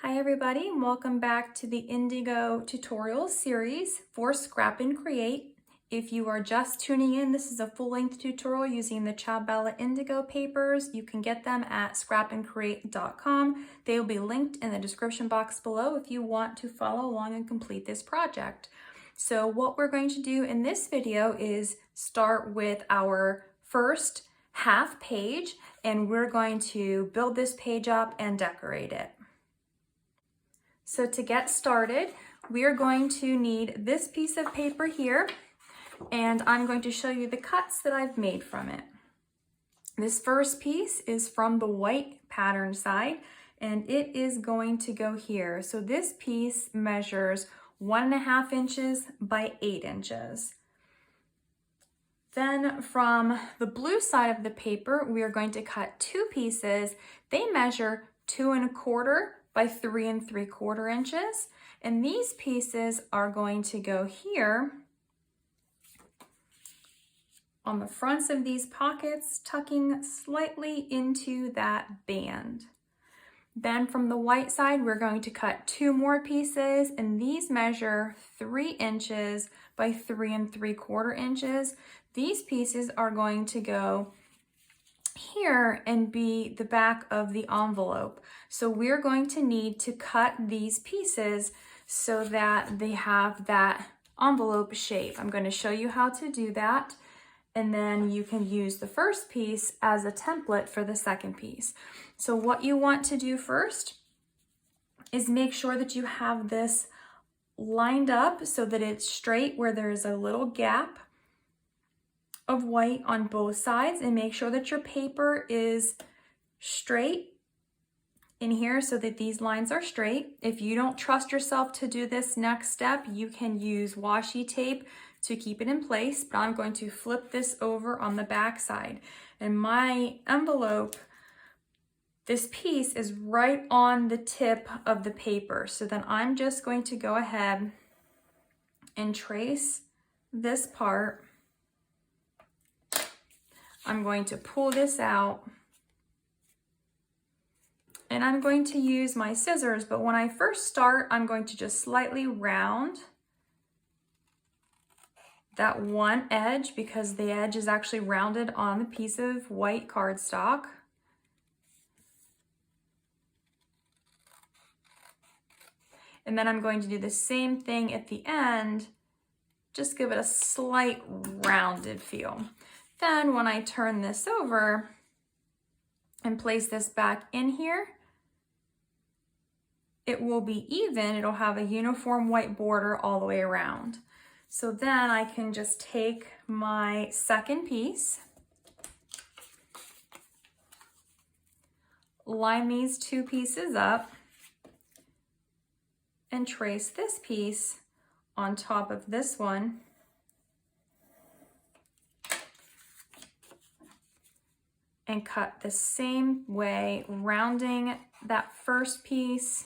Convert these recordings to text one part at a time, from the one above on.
Hi everybody, and welcome back to the Indigo tutorial series for ScrapNCreate. If you are just tuning in, this is a full-length tutorial using the Ciao Indigo papers. You can get them at ScrapNCreate.com. They will be linked in the description box below if you want to follow along and complete this project. So what we're going to do in this video is start with our first half page, and we're going to build this page up and decorate it. So to get started, we are going to need this piece of paper here, and I'm going to show you the cuts that I've made from it. This first piece is from the white pattern side, and it is going to go here. So this piece measures 1.5 inches by 8 inches. Then from the blue side of the paper, we are going to cut two pieces. They measure 2.25 by 3 3/4 inches. And these pieces are going to go here on the fronts of these pockets, tucking slightly into that band. Then from the white side, we're going to cut two more pieces, and these measure 3 inches by 3 3/4 inches. These pieces are going to go here and be the back of the envelope. So we're going to need to cut these pieces so that they have that envelope shape. I'm going to show you how to do that, and then you can use the first piece as a template for the second piece. So what you want to do first is make sure that you have this lined up so that it's straight where there's a little gap of white on both sides, and make sure that your paper is straight in here so that these lines are straight. If you don't trust yourself to do this next step, you can use washi tape to keep it in place, but I'm going to flip this over on the back side. And my envelope, this piece is right on the tip of the paper. So then I'm just going to go ahead and trace this part. I'm going to pull this out, and I'm going to use my scissors, but when I first start, I'm going to just slightly round that one edge because the edge is actually rounded on the piece of white cardstock. And then I'm going to do the same thing at the end, just give it a slight rounded feel. Then when I turn this over and place this back in here, it will be even. It'll have a uniform white border all the way around. So then I can just take my second piece, line these two pieces up, and trace this piece on top of this one. And cut the same way, rounding that first piece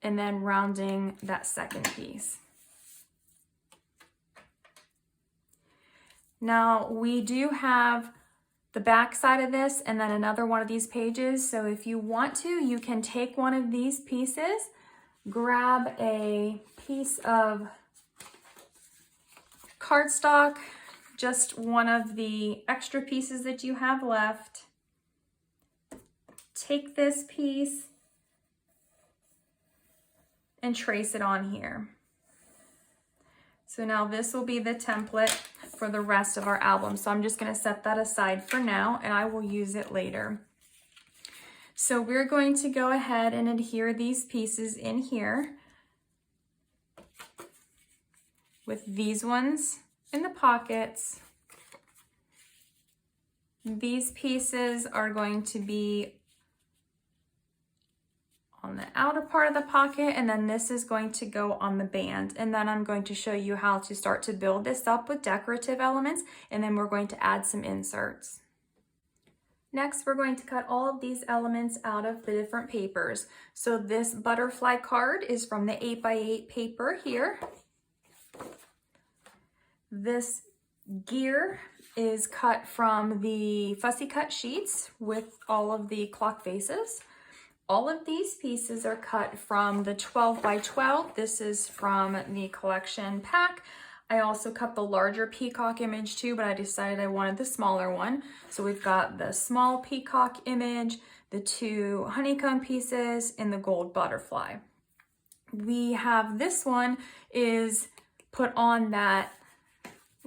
and then rounding that second piece. Now we do have the back side of this and then another one of these pages. So if you want to, you can take one of these pieces, grab a piece of cardstock, just one of the extra pieces that you have left. Take this piece and trace it on here. So now this will be the template for the rest of our album. So I'm just going to set that aside for now, and I will use it later. So we're going to go ahead and adhere these pieces in here, with these ones in the pockets. These pieces are going to be on the outer part of the pocket, and then this is going to go on the band. And then I'm going to show you how to start to build this up with decorative elements, and then we're going to add some inserts. Next, we're going to cut all of these elements out of the different papers. So this butterfly card is from the 8x8 paper here. This gear is cut from the fussy cut sheets with all of the clock faces. All of these pieces are cut from the 12 by 12. This is from the collection pack. I also cut the larger peacock image too, but I decided I wanted the smaller one. So we've got the small peacock image, the 2 honeycomb pieces, and the gold butterfly. We have this one is put on that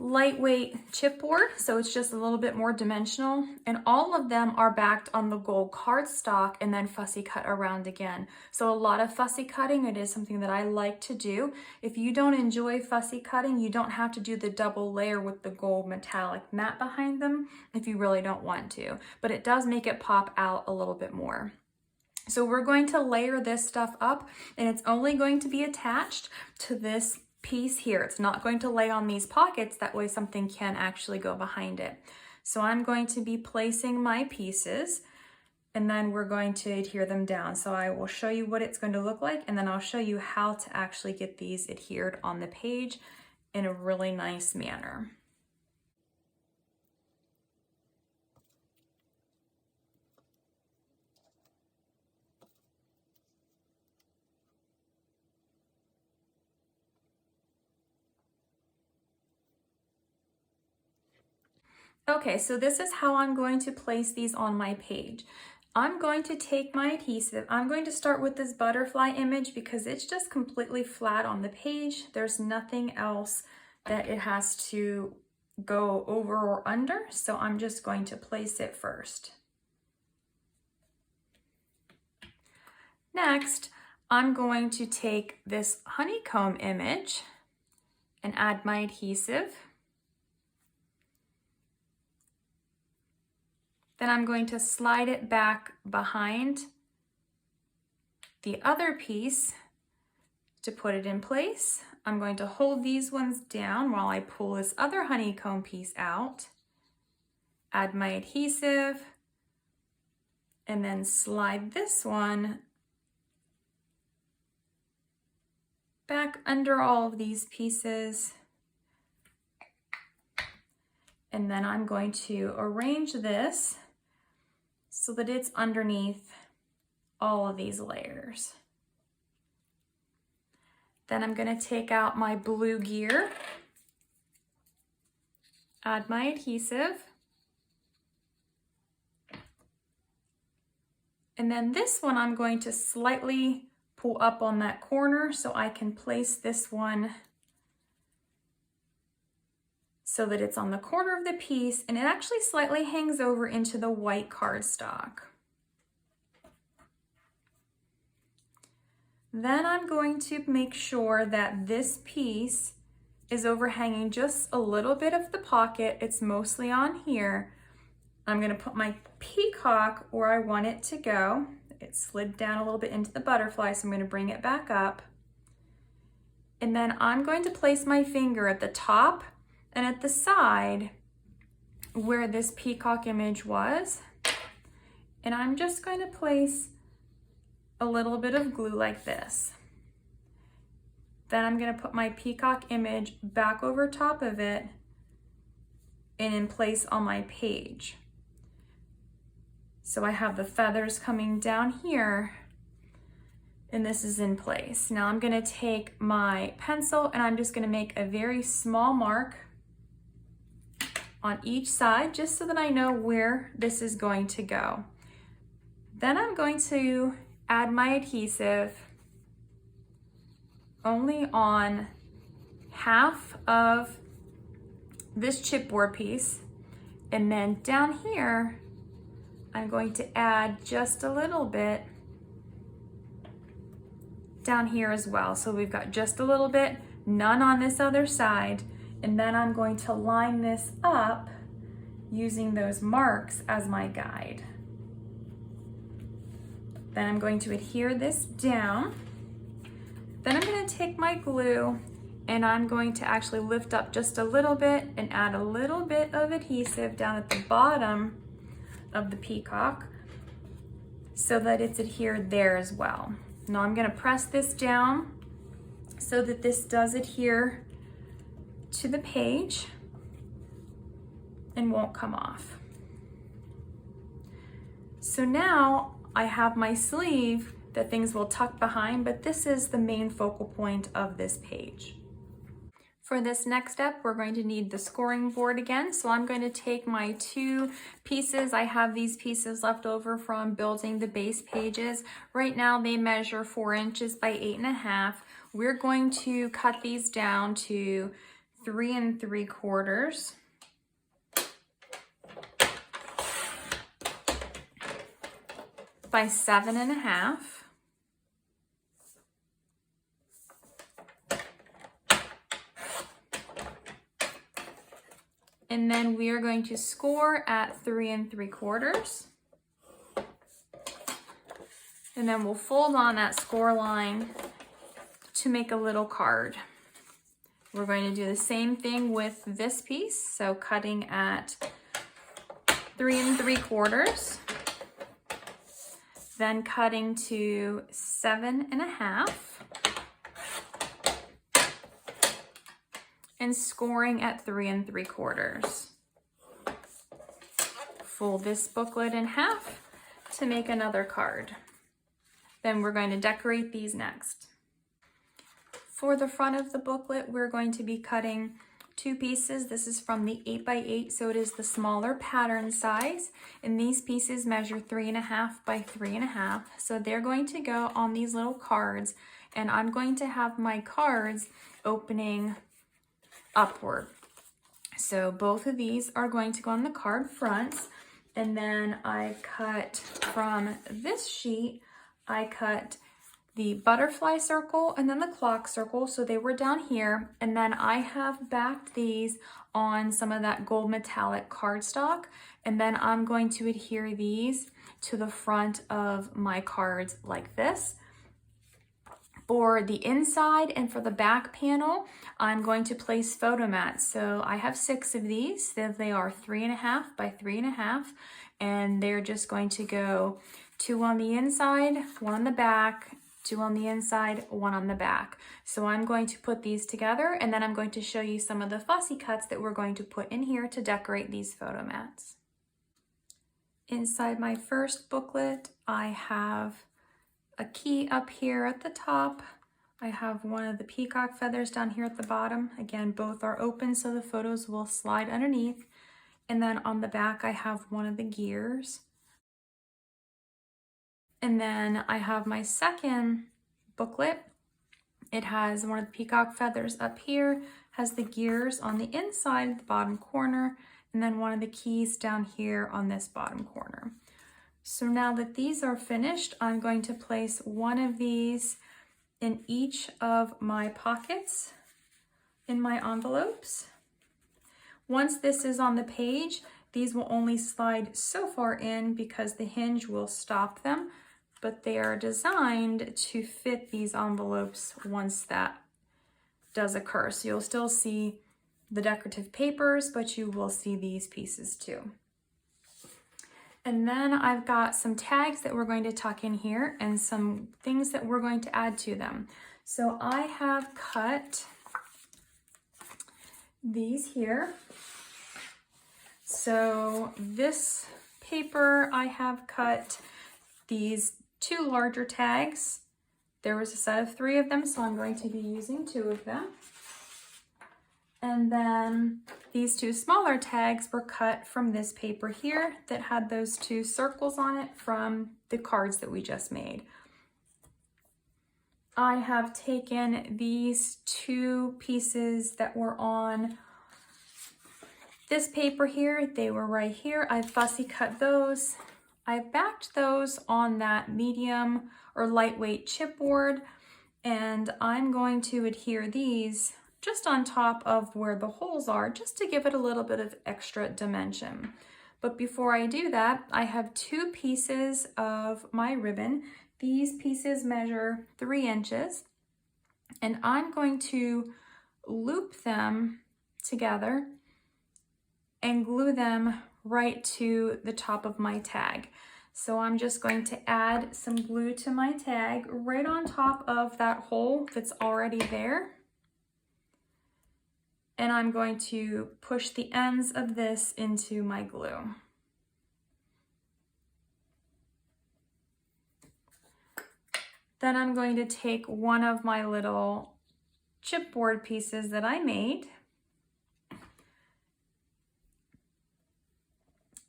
lightweight chipboard, so it's just a little bit more dimensional, and all of them are backed on the gold cardstock and then fussy cut around again. So a lot of fussy cutting, it is something that I like to do. If you don't enjoy fussy cutting, you don't have to do the double layer with the gold metallic matte behind them if you really don't want to, but it does make it pop out a little bit more. So we're going to layer this stuff up, and it's only going to be attached to this piece here. It's not going to lay on these pockets, that way something can actually go behind it. So I'm going to be placing my pieces, and then we're going to adhere them down. So I will show you what it's going to look like, and then I'll show you how to actually get these adhered on the page in a really nice manner. Okay, so this is how I'm going to place these on my page. I'm going to take my adhesive. I'm going to start with this butterfly image because it's just completely flat on the page. There's nothing else that it has to go over or under, so I'm just going to place it first. Next, I'm going to take this honeycomb image and add my adhesive. Then I'm going to slide it back behind the other piece to put it in place. I'm going to hold these ones down while I pull this other honeycomb piece out, add my adhesive, and then slide this one back under all of these pieces. And then I'm going to arrange this so that it's underneath all of these layers. Then I'm going to take out my blue gear, add my adhesive, and then this one I'm going to slightly pull up on that corner so I can place this one so that it's on the corner of the piece, and it actually slightly hangs over into the white cardstock. Then I'm going to make sure that this piece is overhanging just a little bit of the pocket. It's mostly on here. I'm going to put my peacock where I want it to go. It slid down a little bit into the butterfly, so I'm going to bring it back up. And then I'm going to place my finger at the top and at the side where this peacock image was. And I'm just going to place a little bit of glue like this. Then I'm going to put my peacock image back over top of it and in place on my page. So I have the feathers coming down here, and this is in place. Now I'm going to take my pencil and I'm just going to make a very small mark on each side just so that I know where this is going to go. Then I'm going to add my adhesive only on half of this chipboard piece, and then down here I'm going to add just a little bit down here as well. So we've got just a little bit, none on this other side, and then I'm going to line this up using those marks as my guide. Then I'm going to adhere this down. Then I'm going to take my glue and I'm going to actually lift up just a little bit and add a little bit of adhesive down at the bottom of the peacock so that it's adhered there as well. Now I'm going to press this down so that this does adhere to the page. and won't come off. So now I have my sleeve that things will tuck behind, but this is the main focal point of this page. For this next step, we're going to need the scoring board again. So I'm going to take my 2 pieces. I have these pieces left over from building the base pages. Right now they measure 4 inches by 8.5. We're going to cut these down to 3 3/4 by 7.5. And then we are going to score at 3 3/4. And then we'll fold on that score line to make a little card. We're going to do the same thing with this piece. So cutting at 3 3/4, then cutting to 7.5, and scoring at 3 3/4. Fold this booklet in half to make another card. Then we're going to decorate these next. For the front of the booklet, we're going to be cutting 2 pieces. This is from the 8x8, so it is the smaller pattern size. And these pieces measure 3.5 by 3.5. So they're going to go on these little cards, and I'm going to have my cards opening upward. So both of these are going to go on the card fronts. And then I cut from this sheet, I cut the butterfly circle and then the clock circle, so they were down here, and then I have backed these on some of that gold metallic cardstock, and then I'm going to adhere these to the front of my cards like this. For the inside and for the back panel, I'm going to place photo mats. So I have 6 of these. They are 3.5 by 3.5, and they're just going to go 2 on the inside, 1 on the back, 2 on the inside, 1 on the back. So I'm going to put these together, and then I'm going to show you some of the fussy cuts that we're going to put in here to decorate these photo mats. Inside my first booklet, I have a key up here at the top. I have one of the peacock feathers down here at the bottom. Again, both are open so the photos will slide underneath. And then on the back, I have one of the gears. And then I have my second booklet. It has one of the peacock feathers up here, has the gears on the inside, the bottom corner, and then one of the keys down here on this bottom corner. So now that these are finished, I'm going to place one of these in each of my pockets in my envelopes. Once this is on the page, these will only slide so far in because the hinge will stop them, but they are designed to fit these envelopes once that does occur. So you'll still see the decorative papers, but you will see these pieces too. And then I've got some tags that we're going to tuck in here and some things that we're going to add to them. So I have cut these here. So this paper, I have cut these 2 larger tags. There was a set of 3 of them, so I'm going to be using 2 of them. And then these 2 smaller tags were cut from this paper here that had those 2 circles on it from the cards that we just made. I have taken these 2 pieces that were on this paper here. They were right here. I fussy cut those. I backed those on that medium or lightweight chipboard, and I'm going to adhere these just on top of where the holes are, just to give it a little bit of extra dimension. But before I do that, I have 2 pieces of my ribbon. These pieces measure 3 inches, and I'm going to loop them together and glue them right to the top of my tag. So I'm just going to add some glue to my tag right on top of that hole that's already there. and I'm going to push the ends of this into my glue. Then I'm going to take one of my little chipboard pieces that I made,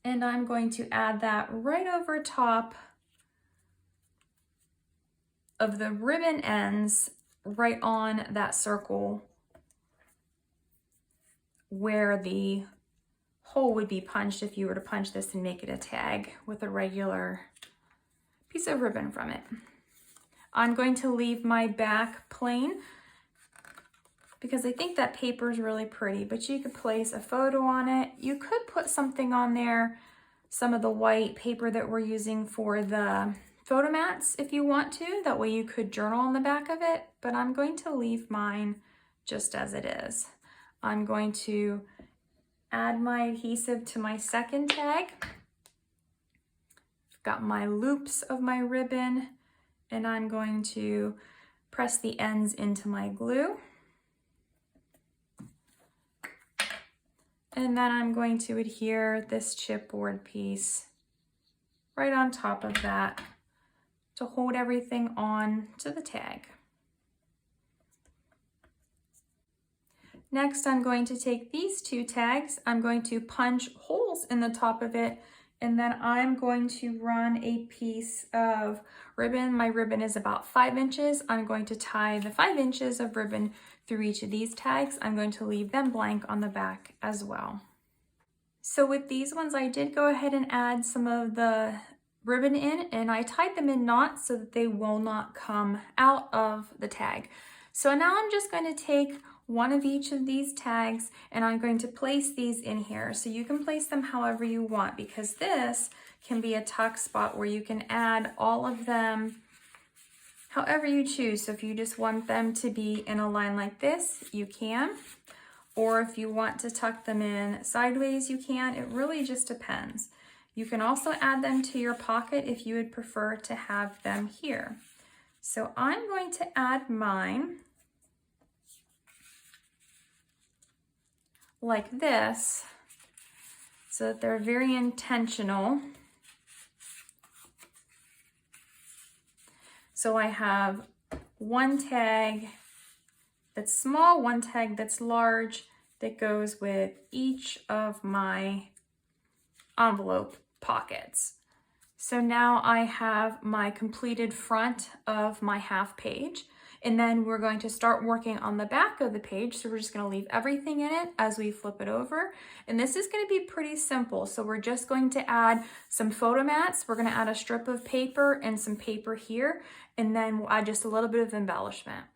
and I'm going to add that right over top of the ribbon ends, right on that circle where the hole would be punched if you were to punch this and make it a tag with a regular piece of ribbon from it. I'm going to leave my back plain because I think that paper is really pretty, but you could place a photo on it. You could put something on there, some of the white paper that we're using for the photo mats if you want to. That way you could journal on the back of it, but I'm going to leave mine just as it is. I'm going to add my adhesive to my second tag. I've got my loops of my ribbon, and I'm going to press the ends into my glue. And then I'm going to adhere this chipboard piece right on top of that to hold everything on to the tag. Next, I'm going to take these two tags, I'm going to punch holes in the top of it, and then I'm going to run a piece of ribbon. My ribbon is about 5 inches. I'm going to tie the 5 inches of ribbon through each of these tags. I'm going to leave them blank on the back as well. So with these ones, I did go ahead and add some of the ribbon in, and I tied them in knots so that they will not come out of the tag. So now I'm just going to take one of each of these tags and I'm going to place these in here. So you can place them however you want, because this can be a tuck spot where you can add all of them however you choose. So if you just want them to be in a line like this, you can. Or if you want to tuck them in sideways, you can. It really just depends. You can also add them to your pocket if you would prefer to have them here. So I'm going to add mine like this so that they're very intentional. So I have one tag that's small, one tag that's large, that goes with each of my envelope pockets. So now I have my completed front of my half page, and then we're going to start working on the back of the page. So we're just going to leave everything in it as we flip it over. And this is going to be pretty simple. So we're just going to add some photo mats. We're going to add a strip of paper and some paper here, and then we'll add just a little bit of embellishment.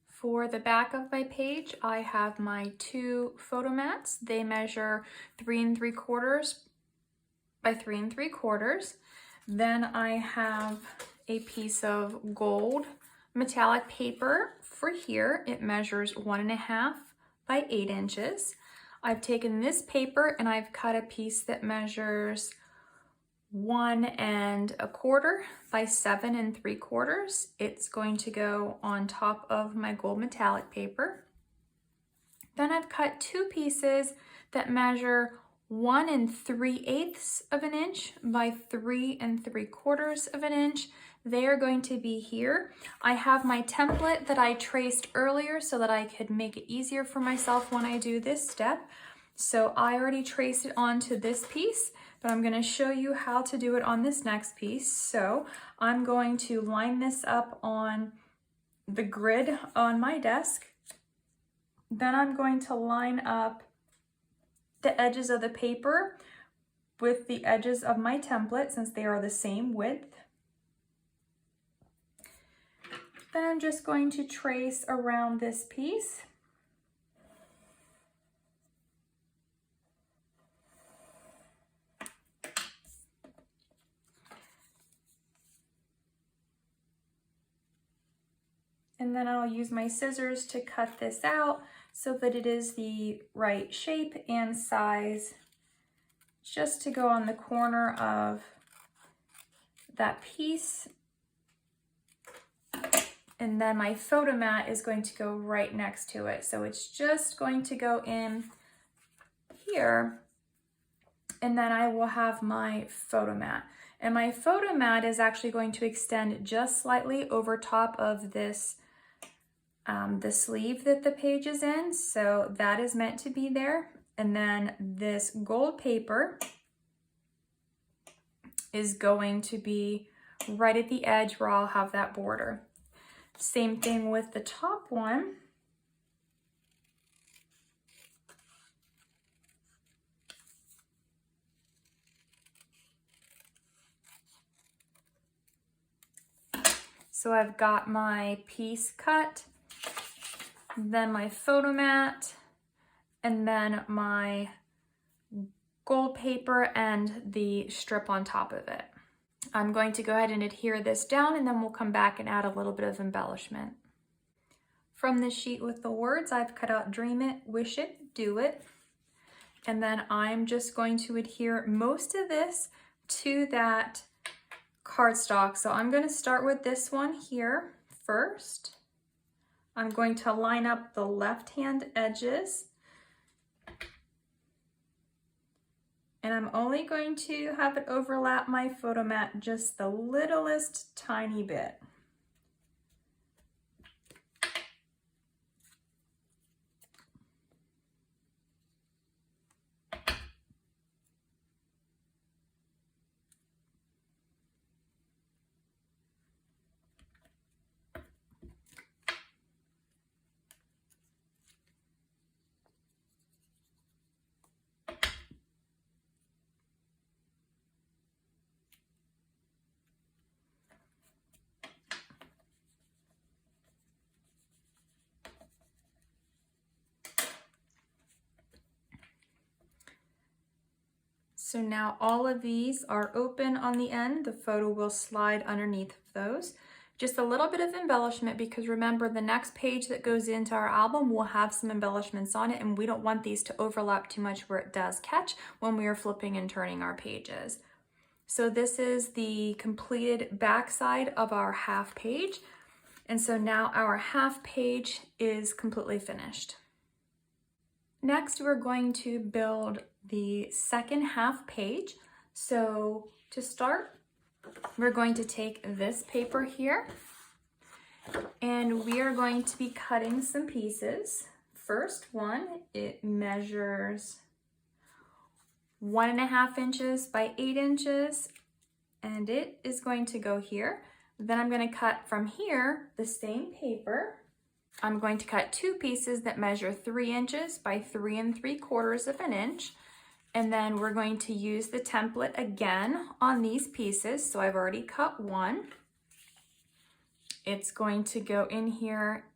For the back of my page, I have my 2 photo mats. They measure 3 3/4 by 3 3/4. Then I have a piece of gold metallic paper for here. It measures 1.5 by 8 inches. I've taken this paper and I've cut a piece that measures 1 1/4 by 7 3/4. It's going to go on top of my gold metallic paper. Then I've cut 2 pieces that measure 1 3/8 of an inch by 3 3/4 of an inch. They are going to be here. I have my template that I traced earlier so that I could make it easier for myself when I do this step. So I already traced it onto this piece, but I'm going to show you how to do it on this next piece. So I'm going to line this up on the grid on my desk. Then I'm going to line up the edges of the paper with the edges of my template since they are the same width. Then I'm just going to trace around this piece. And then I'll use my scissors to cut this out so that it is the right shape and size, just to go on the corner of that piece. And then my photo mat is going to go right next to it. So it's just going to go in here, and then I will have my photo mat. And my photo mat is actually going to extend just slightly over top of this, the sleeve that the page is in. So that is meant to be there. And then this gold paper is going to be right at the edge where I'll have that border. Same thing with the top one. So I've got my piece cut, then my photo mat, and then my gold paper and the strip on top of it. I'm going to go ahead and adhere this down, and then we'll come back and add a little bit of embellishment. From the sheet with the words, I've cut out dream it, wish it, do it. And then I'm just going to adhere most of this to that cardstock. So I'm going to start with this one here first. I'm going to line up the left-hand edges. And I'm only going to have it overlap my photo mat just the littlest tiny bit. So now all of these are open on the end. The photo will slide underneath those. Just a little bit of embellishment, because remember, the next page that goes into our album will have some embellishments on it, and we don't want these to overlap too much where it does catch when we are flipping and turning our pages. So this is the completed back side of our half page. And so now our half page is completely finished. Next, we're going to build the second half page. So to start, we're going to take this paper here, and we are going to be cutting some pieces. First one, it measures 1.5 inches by 8 inches, and it is going to go here. Then I'm going to cut from here the same paper. I'm going to cut 2 pieces that measure 3 inches by 3 3/4 of an inch. And then we're going to use the template again on these pieces. So I've already cut one. It's going to go in here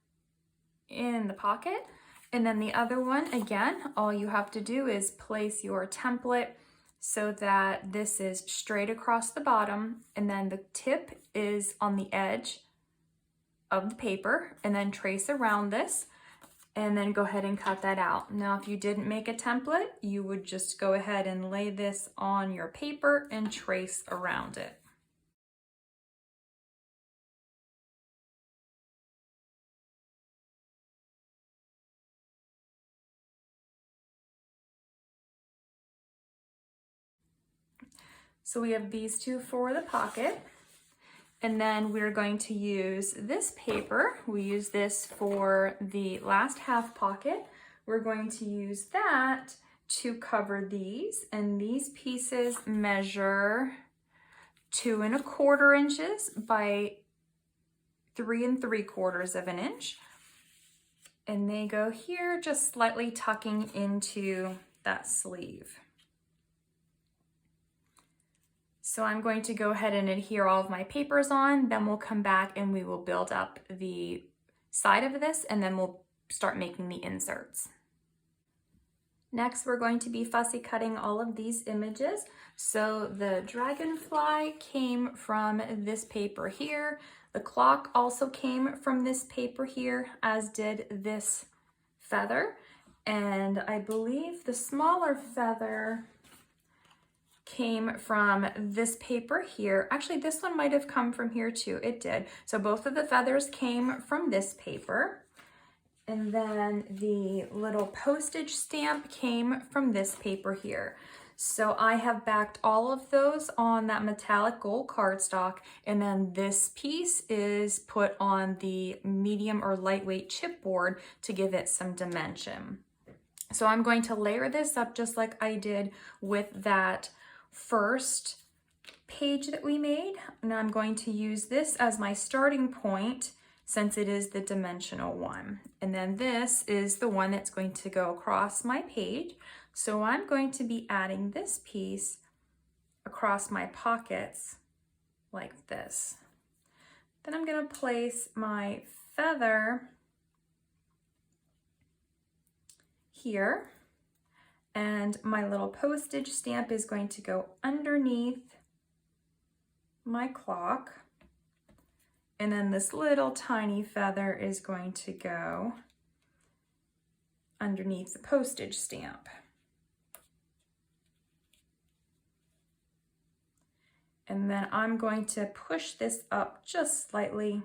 in the pocket. And then the other one, again, all you have to do is place your template so that this is straight across the bottom, and then the tip is on the edge of the paper, and then trace around this, and then go ahead and cut that out. Now, if you didn't make a template, you would just go ahead and lay this on your paper and trace around it. So we have these two for the pocket. And then we're going to use this paper. We use this for the last half pocket. We're going to use that to cover these. And these pieces measure 2 1/4 inches by 3 3/4 of an inch. And they go here, just slightly tucking into that sleeve. So I'm going to go ahead and adhere all of my papers on, then we'll come back and we will build up the side of this, and then we'll start making the inserts. Next, we're going to be fussy cutting all of these images. So the dragonfly came from this paper here. The clock also came from this paper here, as did this feather. And I believe the smaller feather came from this paper here. Actually, this one might have come from here too. It did. So both of the feathers came from this paper. And then the little postage stamp came from this paper here. So I have backed all of those on that metallic gold cardstock, and then this piece is put on the medium or lightweight chipboard to give it some dimension. So I'm going to layer this up just like I did with that first page that we made, and I'm going to use this as my starting point since it is the dimensional one. And then this is the one that's going to go across my page. So I'm going to be adding this piece across my pockets like this. Then I'm going to place my feather here, and my little postage stamp is going to go underneath my clock, and then this little tiny feather is going to go underneath the postage stamp. And then I'm going to push this up just slightly.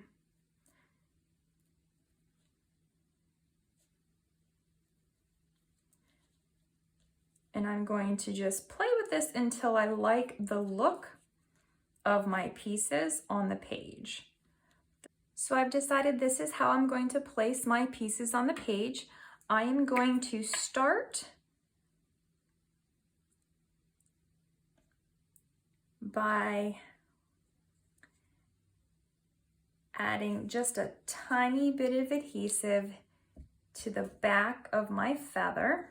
And I'm going to just play with this until I like the look of my pieces on the page. So I've decided this is how I'm going to place my pieces on the page. I am going to start by adding just a tiny bit of adhesive to the back of my feather.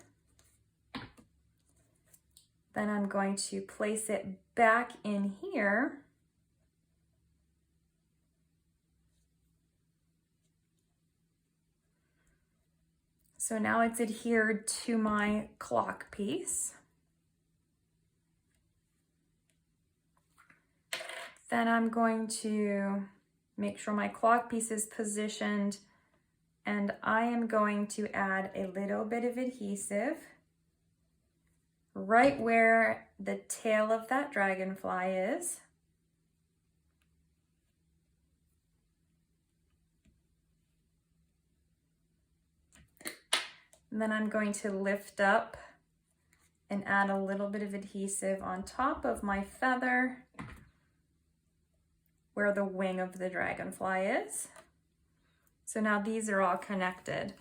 Then I'm going to place it back in here. So now it's adhered to my clock piece. Then I'm going to make sure my clock piece is positioned, and I am going to add a little bit of adhesive right where the tail of that dragonfly is. And then I'm going to lift up and add a little bit of adhesive on top of my feather where the wing of the dragonfly is. So now these are all connected.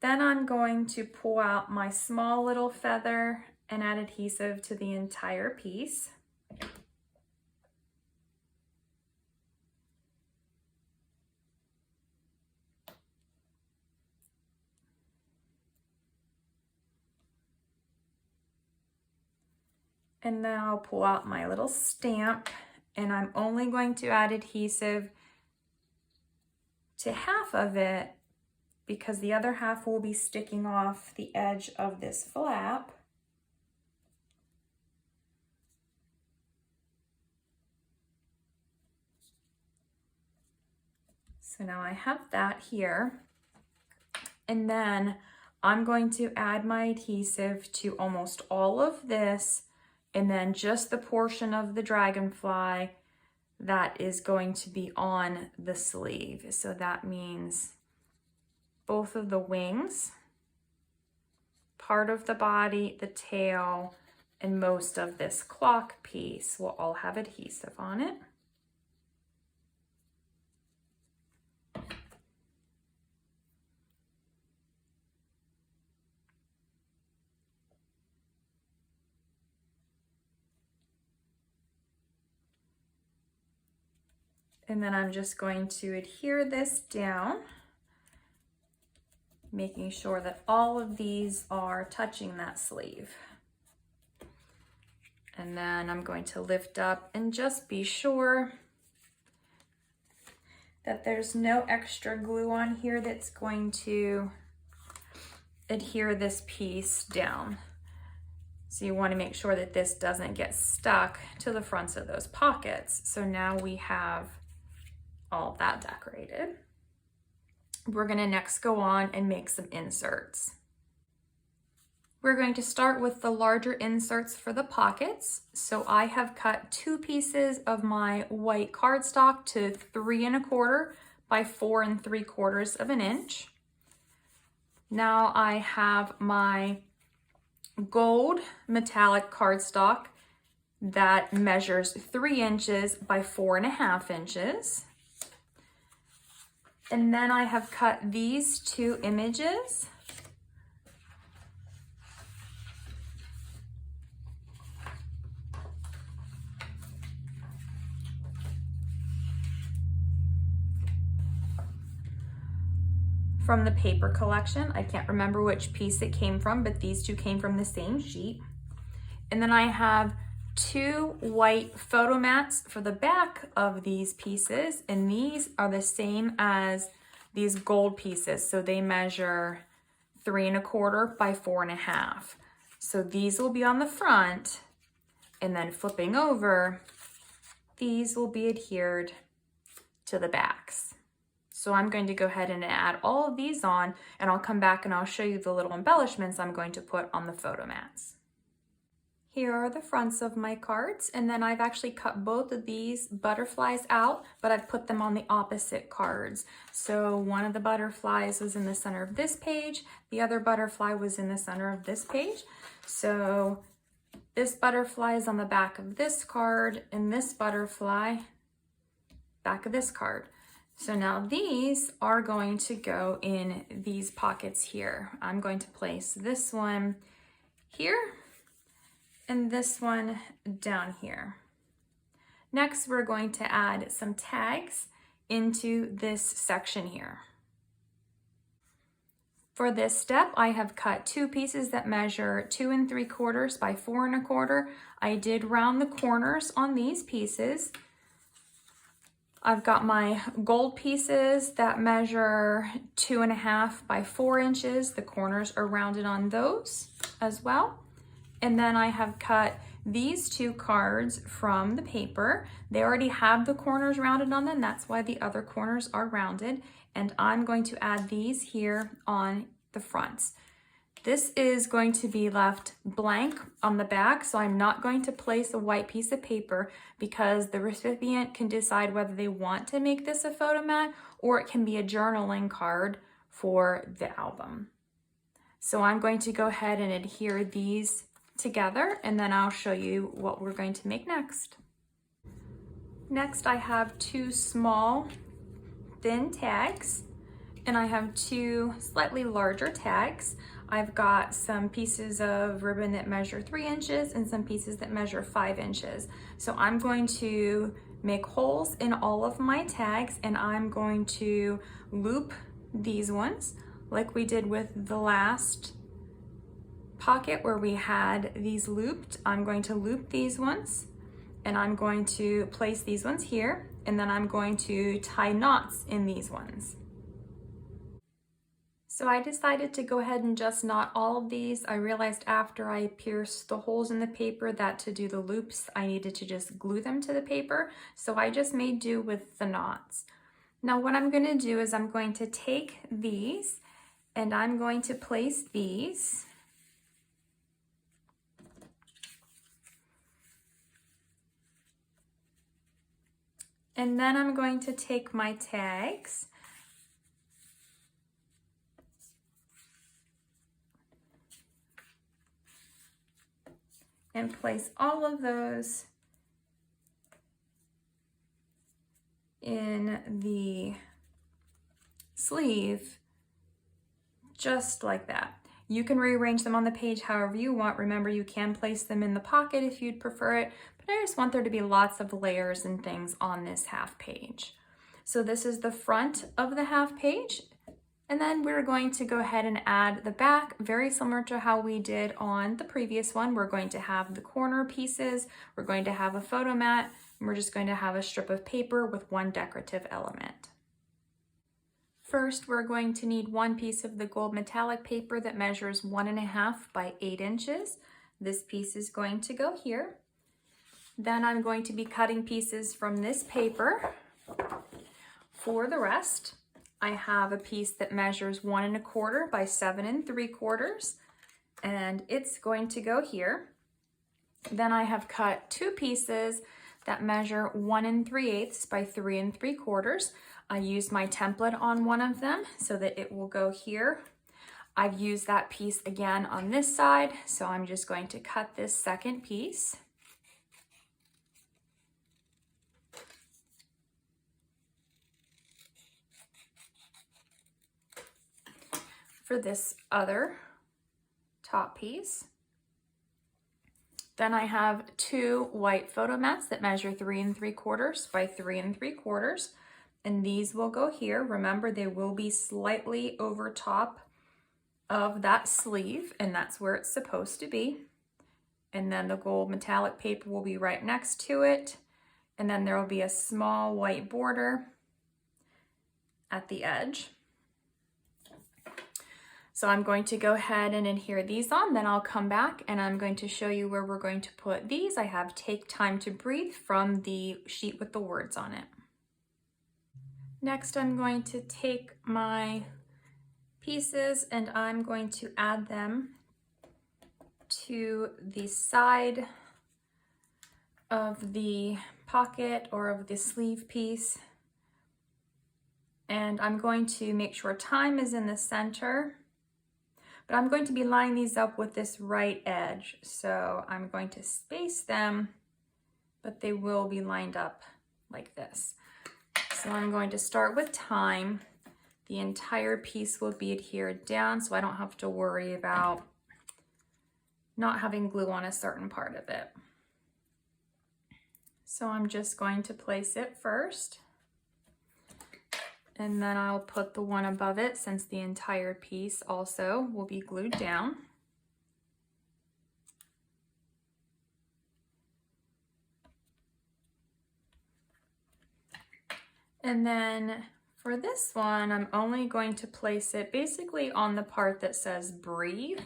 Then I'm going to pull out my small little feather and add adhesive to the entire piece. And then I'll pull out my little stamp, and I'm only going to add adhesive to half of it because the other half will be sticking off the edge of this flap. So now I have that here. And then I'm going to add my adhesive to almost all of this, and then just the portion of the dragonfly that is going to be on the sleeve. So that means both of the wings, part of the body, the tail, and most of this clock piece will all have adhesive on it. And then I'm just going to adhere this down, making sure that all of these are touching that sleeve. And then I'm going to lift up and just be sure that there's no extra glue on here that's going to adhere this piece down. So you want to make sure that this doesn't get stuck to the fronts of those pockets. So now we have all of that decorated. We're going to next go on and make some inserts. We're going to start with the larger inserts for the pockets. So I have cut 2 pieces of my white cardstock to 3 1/4 by 4 3/4 of an inch. Now I have my gold metallic cardstock that measures 3 inches by 4 1/2 inches. And then I have cut these 2 images. From the paper collection. I can't remember which piece it came from, but these 2 came from the same sheet. And then I have 2 white photo mats for the back of these pieces, and these are the same as these gold pieces. So they measure 3 1/4 by 4 1/2. So these will be on the front, and then flipping over, these will be adhered to the backs. So I'm going to go ahead and add all of these on, and I'll come back and I'll show you the little embellishments I'm going to put on the photo mats. Here are the fronts of my cards, and then I've actually cut both of these butterflies out, but I've put them on the opposite cards. So one of the butterflies was in the center of this page, the other butterfly was in the center of this page. So this butterfly is on the back of this card, and this butterfly, back of this card. So now these are going to go in these pockets here. I'm going to place this one here and this one down here. Next, we're going to add some tags into this section here. For this step, I have cut 2 pieces that measure 2 3/4 by 4 1/4. I did round the corners on these pieces. I've got my gold pieces that measure 2 1/2 by 4 inches. The corners are rounded on those as well. And then I have cut these 2 cards from the paper. They already have the corners rounded on them. That's why the other corners are rounded. And I'm going to add these here on the fronts. This is going to be left blank on the back, so I'm not going to place a white piece of paper because the recipient can decide whether they want to make this a photo mat or it can be a journaling card for the album. So I'm going to go ahead and adhere these together, and then I'll show you what we're going to make next. Next, I have 2 small thin tags, and I have 2 slightly larger tags. I've got some pieces of ribbon that measure 3 inches and some pieces that measure 5 inches. So I'm going to make holes in all of my tags, and I'm going to loop these ones like we did with the last pocket where we had these looped. I'm going to loop these ones, and I'm going to place these ones here, and then I'm going to tie knots in these ones. So I decided to go ahead and just knot all of these. I realized after I pierced the holes in the paper that to do the loops, I needed to just glue them to the paper. So I just made do with the knots. Now what I'm going to do is I'm going to take these and I'm going to place these and then I'm going to take my tags and place all of those in the sleeve, just like that. You can rearrange them on the page however you want. Remember, you can place them in the pocket if you'd prefer it, but I just want there to be lots of layers and things on this half page. So this is the front of the half page. And then we're going to go ahead and add the back, very similar to how we did on the previous one. We're going to have the corner pieces, we're going to have a photo mat, and we're just going to have a strip of paper with one decorative element. First, we're going to need 1 piece of the gold metallic paper that measures 1 1/2 by 8 inches. This piece is going to go here. Then I'm going to be cutting pieces from this paper for the rest. I have a piece that measures 1 1/4 by 7 3/4. and it's going to go here. Then I have cut 2 pieces that measure 1 3/8 by 3 3/4. I used my template on one of them so that it will go here. I've used that piece again on this side, so I'm just going to cut this second piece. For this other top piece. Then I have 2 white photo mats that measure 3 3/4 by 3 3/4, and these will go here. Remember, they will be slightly over top of that sleeve, and that's where it's supposed to be. And then the gold metallic paper will be right next to it, and then there will be a small white border at the edge. So I'm going to go ahead and adhere these on, then I'll come back and I'm going to show you where we're going to put these. I have Take Time to Breathe from the sheet with the words on it. Next, I'm going to take my pieces and I'm going to add them to the side of the pocket or of the sleeve piece. And I'm going to make sure time is in the center. But I'm going to be lining these up with this right edge. So I'm going to space them, but they will be lined up like this. So I'm going to start with time. The entire piece will be adhered down, so I don't have to worry about not having glue on a certain part of it. So I'm just going to place it first. And then I'll put the one above it since the entire piece also will be glued down. And then for this one, I'm only going to place it basically on the part that says breathe.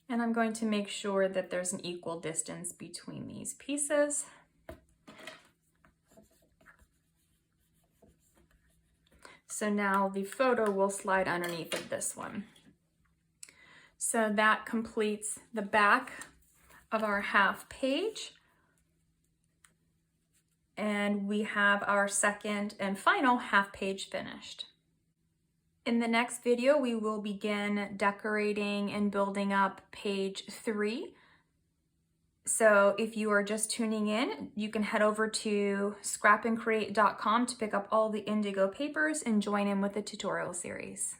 And I'm going to make sure that there's an equal distance between these pieces. So now the photo will slide underneath of this one. So that completes the back of our half page. And we have our second and final half page finished. In the next video, we will begin decorating and building up page 3. So if you are just tuning in, you can head over to ScrapNCreate.com to pick up all the Indigo papers and join in with the tutorial series.